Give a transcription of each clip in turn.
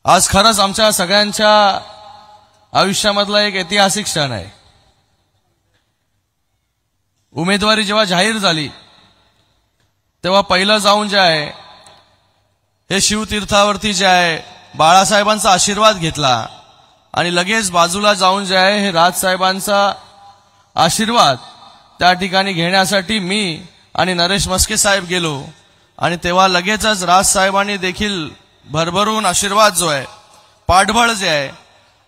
आज खरंच आमच्या सगळ्यांच्या आयुष्यामधला एक ऐतिहासिक क्षण आहे। उमेदवारी जेव्हा जाहीर झाली तेव्हा पहिलं जाऊन जे आहे हे शिवतीर्थावरती जे आहे बाळासाहेबांचा आशीर्वाद घेतला आणि लगेच बाजूला जाऊन जे आहे हे राजसाहेबांचा आशीर्वाद त्या ठिकाणी घेण्यासाठी मी आणि नरेश मस्के साहेब गेलो आणि तेव्हा लगेचच राजसाहेबांनी देखील भरभरून आशीर्वाद जो आहे पाठबळ जे आहे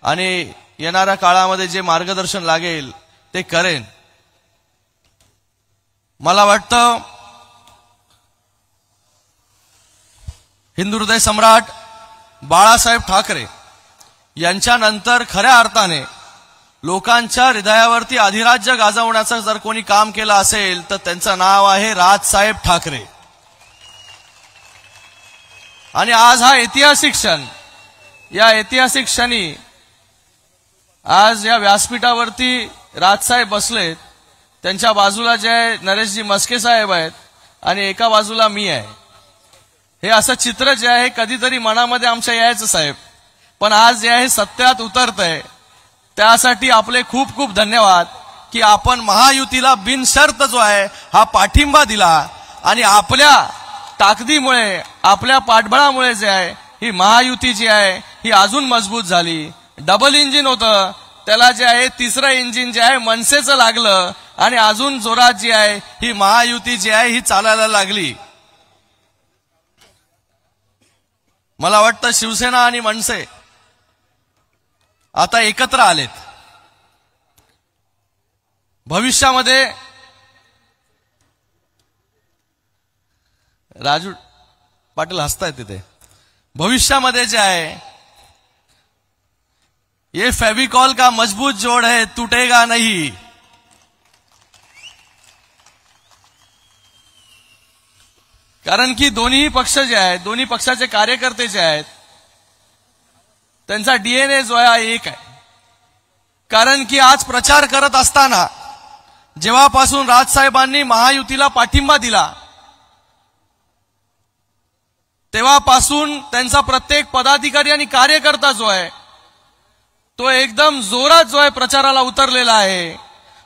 आणि येणाऱ्या काळामध्ये जे मार्गदर्शन लागेल ते करेन। मला वाटतं हिंदू हृदय सम्राट बाळासाहेब ठाकरे यांच्यानंतर खऱ्या अर्थाने लोकांच्या हृदयावरती अधिराज्य गाजवण्याचं जर कोणी काम केलं असेल तर त्यांचं नाव आहे राजसाहेब ठाकरे। आणि आज हा ऐतिहासिक क्षण, या ऐतिहासिक क्षणी आज या व्यासपीठावरती राजसाहेब बसलेत, त्यांच्या बाजूला जे आहे नरेशजी मस्के साहेब आहेत आणि एका बाजूला मी आहे। हे असं चित्र जे आहे कधीतरी मनामध्ये आमच्या यायचं साहेब, पण आज जे आहे सत्यात उतरतंय। त्यासाठी आपले खूप खूप धन्यवाद की आपण महायुतीला बिनशर्त जो आहे हा पाठिंबा दिला आणि आपल्या ताकदीमुळे आपल्या पाठबळामुळे जे आहे ही महायुती जी आहे ही अजून मजबूत झाली। डबल इंजिन होतं त्याला जे आहे तिसरं इंजिन जे आहे मनसेचं लागलं आणि अजून जोरात जी आहे ही महायुती जी आहे ही चालायला लागली। मला वाटतं शिवसेना आणि मनसे आता एकत्र आलेत। भविष्यामध्ये राजू पाटील हसतायत तिथे, भविष्यामध्ये जे आहे ये फेविकॉल का मजबूत जोड़ है, टूटेगा नहीं। कारण की दोन्ही पक्ष जे आहेत, दोन्ही पक्षाचे कार्यकर्ते जे आहेत त्यांचा डीएनए जो आहे एक आहे। कारण की आज प्रचार करत असताना जेव्हापासून राजसाहेबांनी महायुतीला पाठिंबा दिला तेव्हापासून त्यांचा प्रत्येक पदाधिकारी आणि कार्यकर्ता जो आहे तो एकदम जोरात जो आहे प्रचाराला उतरलेला आहे।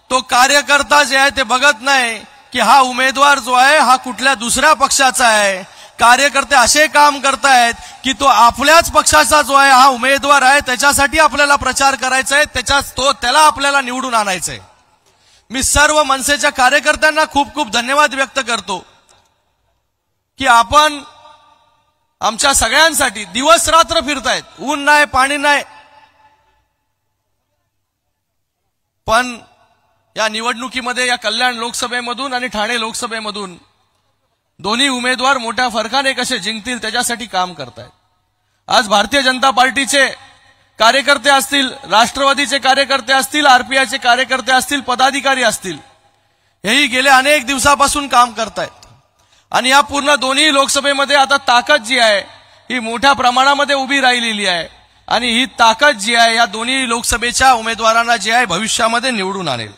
तो कार्यकर्ता जे आहे ते बघत नाही की हा उमेदवार जो आहे हा कुठल्या दुसऱ्या पक्षाचा आहे। कार्यकर्ते असे काम करतायत की तो आपल्याच पक्षाचा जो आहे हा उमेदवार आहे त्याच्यासाठी आपल्याला प्रचार करायचा आहे, त्याला आपल्याला निवडून आणायचंय। मी सर्व मनसेच्या कार्यकर्त्यांना खूप खूप धन्यवाद व्यक्त करतो की आपण आमच्या सगळ्यांसाठी दिवस रात्र फिरतायत, ऊन नाही पाणी नाही, पण या निवडणुकीमध्ये या कल्याण लोकसभेमधून आणि ठाणे लोकसभेमधून दोन्ही उमेदवार मोठ्या फरकाने कसे जिंकतील त्याच्यासाठी काम करतायत। आज भारतीय जनता पार्टीचे कार्यकर्ते असतील, राष्ट्रवादीचे कार्यकर्ते असतील, आरपीआयचे कार्यकर्ते असतील, पदाधिकारी असतील, हेही गेल्या अनेक दिवसापासून काम करतायत आणि या पूर्ण दोन्ही लोकसभेमध्ये आता ताकद जी आहे ही मोठ्या प्रमाणामध्ये उभी राहिलेली आहे आणि ही ताकद जी आहे या दोन्ही लोकसभेच्या उमेदवारांना जी आहे भविष्यामध्ये निवडून आणेल।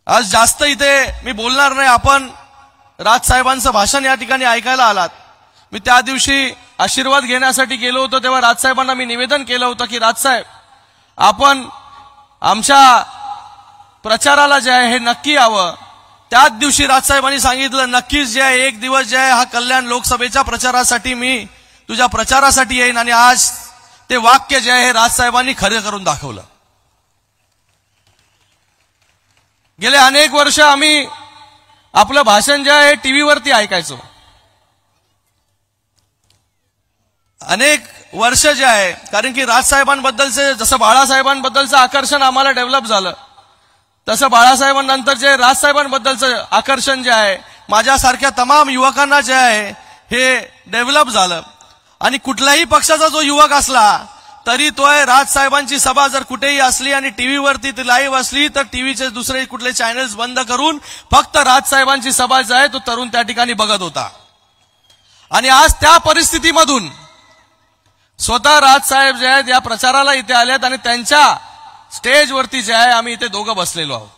आज जास्त इथे मी बोलणार नाही, आपण राजसाहेबांचं भाषण या ठिकाणी ऐकायला आलात। मी त्या दिवशी आशीर्वाद घेण्यासाठी गेलो होतो तेव्हा राजसाहेबांना मी निवेदन केलं होतं की राजसाहेब आपण आमच्या प्रचाराला जे आहे हे नक्की यावं। त्याच दिवशी राजसाहेबांनी सांगितलं नक्कीच जे आहे एक दिवस जे आहे हा कल्याण लोकसभेच्या प्रचारासाठी मी तुझ्या प्रचारासाठी येईन आणि आज ते वाक्य जे आहे हे राजसाहेबांनी खरं करून दाखवलं। गेले अनेक वर्ष आम्ही आपलं भाषण जे आहे टीव्हीवरती ऐकायचो, अनेक वर्ष जे आहे, कारण की राजसाहेबांबद्दलचे जसं बाळासाहेबांबद्दलचं आकर्षण आम्हाला डेव्हलप झालं तसं बाळासाहेबांनंतर जे राजसाहेबांबद्दलचं आकर्षण जे आहे माझ्यासारख्या तमाम युवकांना जे आहे हे डेव्हलप झालं। आणि कुठल्याही पक्षाचा जो युवक असला तरी तो राजसाहेबांची सभा जर कुठेही असली आणि टीव्हीवरती ती लाईव्ह असली तर टीव्हीचे दुसरे कुठले चॅनल्स बंद करून फक्त राजसाहेबांची सभा जी आहे तो तरुण त्या ठिकाणी बघत होता। आणि आज त्या परिस्थितीमधून स्वतः राजसाहेब जे आहेत या प्रचाराला इथे आलेत आणि त्यांच्या स्टेजवरती जे आहे आम्ही इथे दोघं बसलेलो आहोत।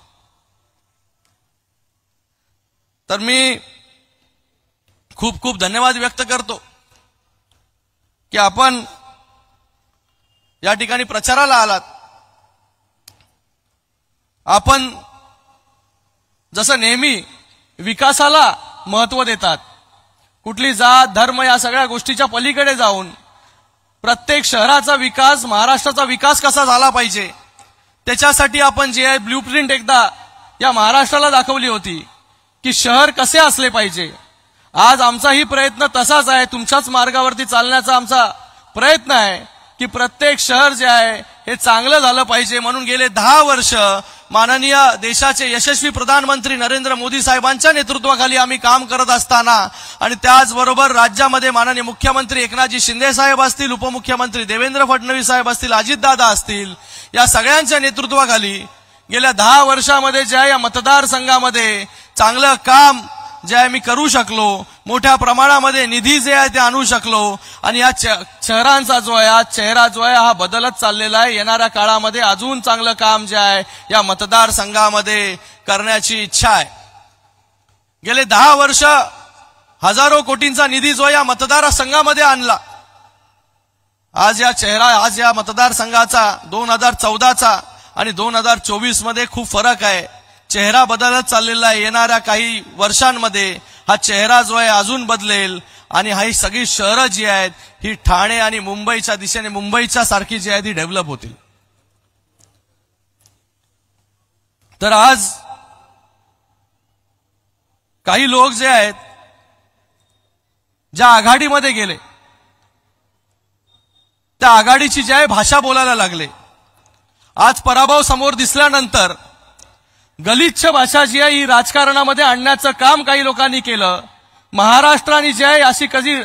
तर मी खूप खूप धन्यवाद व्यक्त करतो की आपण या ठिकाणी प्रचाराला आलात। आपण जसं नेहमी विकासाला महत्त्व देतात, कुठली जात धर्म या सगळ्या गोष्टीच्या पलीकडे जाऊन प्रत्येक शहराचा विकास, महाराष्ट्राचा विकास कसा झाला पाहिजे त्याच्यासाठी आपण जे ब्लूप्रिंट एकदा या महाराष्ट्राला दाखवली होती की शहर कसे असले पाहिजे। आज आमचाही प्रयत्न तसाच आहे, तुमच्याच मार्गावरती चालण्याचा आमचा प्रयत्न आहे की प्रत्येक शहर जे आहे हे चांगलं झालं पाहिजे। म्हणून गेले 10 वर्ष माननीय देशाचे यशस्वी प्रधानमंत्री नरेंद्र मोदी साहेबांच्या नेतृत्वाखाली आम्ही काम करत असताना आणि त्याचबरोबर राज्यामध्ये माननीय मुख्यमंत्री एकनाथजी शिंदे साहेब असतील, उपमुख्यमंत्री देवेंद्र फडणवीस साहेब असतील, अजितदादा असतील, या सगळ्यांच्या नेतृत्वाखाली गेल्या 10 वर्षामध्ये जे आहे या मतदारसंघामध्ये चांगलं काम जे आहे मी करू शकलो, मोठ्या प्रमाणामध्ये निधी जे आहे ते आणू शकलो आणि या शहरांचा जो आहे आज चेहरा जो आहे हा बदलत चाललेला आहे। येणाऱ्या काळामध्ये अजून चांगलं काम जे आहे या मतदारसंघामध्ये करण्याची इच्छा आहे। गेले 10 वर्ष हजारो कोटींचा निधी जो या मतदारसंघामध्ये आणला। आज या मतदारसंघाचा 2014चा आणि 2024 मध्ये खूप फरक आहे। चेहरा बदलत चाललेला आहे। येणाऱ्या काही वर्षांमध्ये हा चेहरा जो आहे अजून बदलेल आणि ही सगळी शहरं जी आहेत ही ठाणे आणि मुंबईच्या दिशेने मुंबईच्या सारखी जी आहे ती डेव्हलप होतील। तर आज काही लोक जे आहेत ज्या आघाडीमध्ये गेले त्या आघाडीची जी आहे भाषा बोलायला लागले। आज पराभव समोर दिसल्यानंतर गलिच्छ भाषा जी आहे ही राजकारणामध्ये आणण्याचं काम काही लोकांनी केलं। महाराष्ट्राने जी आहे अशी कधी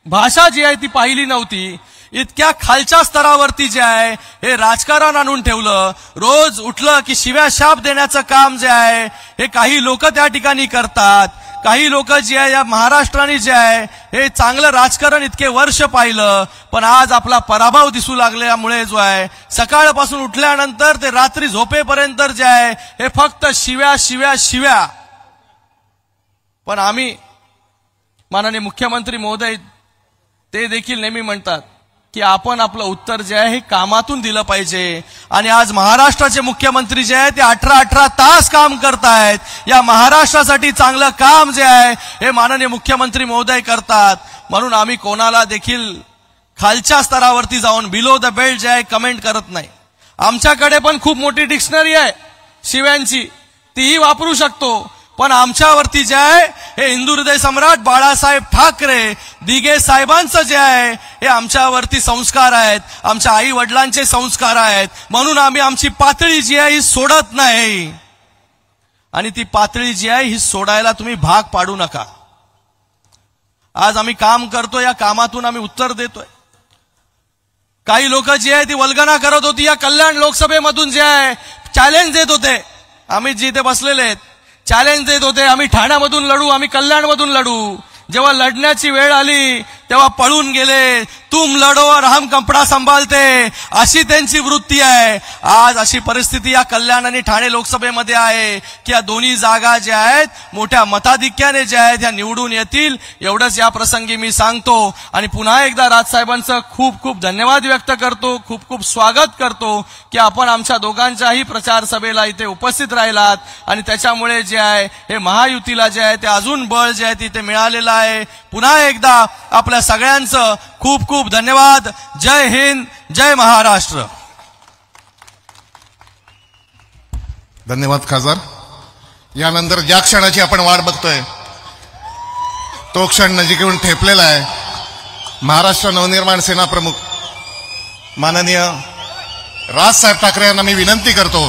भाषा जी आहे ती पाहिली नव्हती। इतक्या खालच्या स्तरावरती जे आहे हे राजकारण आणून ठेवलं। रोज उठलं की शिव्या शाप देण्याचं काम जे आहे हे काही लोक त्या ठिकाणी करतात। काही लोक जे आहे या महाराष्ट्राने जे आहे हे चांगलं राजकारण इतके वर्ष पाहिलं, पण आज आपला पराभव दिसू लागल्यामुळे जो आहे सकाळपासून उठल्यानंतर ते रात्री झोपेपर्यंत जे आहे हे फक्त शिव्या शिव्या शिव्या। पण आम्ही माननीय मुख्यमंत्री महोदय ते देखील नेहमी म्हणतात की आपण आपलं उत्तर जे आहे हे कामातून दिलं पाहिजे आणि आज महाराष्ट्राचे मुख्यमंत्री जे आहे ते 18 तास काम करतायत। या महाराष्ट्रासाठी चांगलं काम जे आहे हे माननीय मुख्यमंत्री महोदय करतात। म्हणून आम्ही कोणाला देखील खालच्या स्तरावरती जाऊन बिलो द बेल्ट जे आहे कमेंट करत नाही। आमच्याकडे पण खूप मोठी डिक्शनरी आहे शिव्यांची, तीही वापरू शकतो, पण आमच्यावरती जे आहे हे हिंदू हृदय सम्राट बाळासाहेब ठाकरे दिघे साहेबांचं जे आहे हे आमच्यावरती संस्कार आहेत, आमच्या आई वडिलांचे संस्कार आहेत। म्हणून आम्ही आमची पातळी जी आहे ही सोडत नाही आणि ती पातळी जी आहे ही सोडायला तुम्ही भाग पाडू नका। आज आम्ही काम करतो, या कामातून आम्ही उत्तर देतोय। काही लोक जी आहे ती वल्गना करत होती, या कल्याण लोकसभेमधून जे आहे चॅलेंज देत होते। आम्ही जिथे बसलेले आहेत चॅलेंज देत होते, आम्ही ठाण्यामधून लढू, आम्ही कल्याणमधून लढू। जेव्हा लढण्याची वेळ आली तेव्हा पळून गेले। तुम लढो और हम कपडा संभालते, अशी त्यांची वृत्ती आहे। आज अशी परिस्थिती या कल्याण आणि ठाणे लोकसभेमध्ये आहे की या दोन्ही जागा ज्या आहेत मोठ्या मताधिक्याने ज्या आहेत ह्या निवडून येतील, एवढंच या प्रसंगी मी सांगतो। आणि पुन्हा एकदा राजसाहेबांचं खूप खूप धन्यवाद व्यक्त करतो, खूप खूप स्वागत करतो की आपण आमच्या दोघांच्याही प्रचार सभेला इथे उपस्थित राहिलात आणि त्याच्यामुळे जे आहे हे महायुतीला जे आहे ते अजून बळ जे आहे तिथे मिळालेलं आहे। पुन्हा एकदा आपल्या सगळ्यांचं खूप खूप धन्यवाद। जय हिंद, जय महाराष्ट्र। धन्यवाद खासदार। यानंतर ज्या क्षणाची आपण वाट बघतोय तो क्षण नजीक येऊन ठेपलेला आहे। महाराष्ट्र नवनिर्माण सेना प्रमुख माननीय राजसाहेब ठाकरे यांना मी विनंती करतो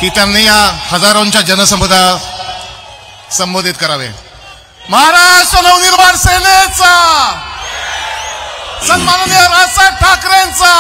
की त्यांनी या हजारोंच्या जनसमुदायाला संबोधित करावे। महाराष्ट्र नवनिर्माण सेनेचा सन्माननीय राजसाहेब ठाकरेंचा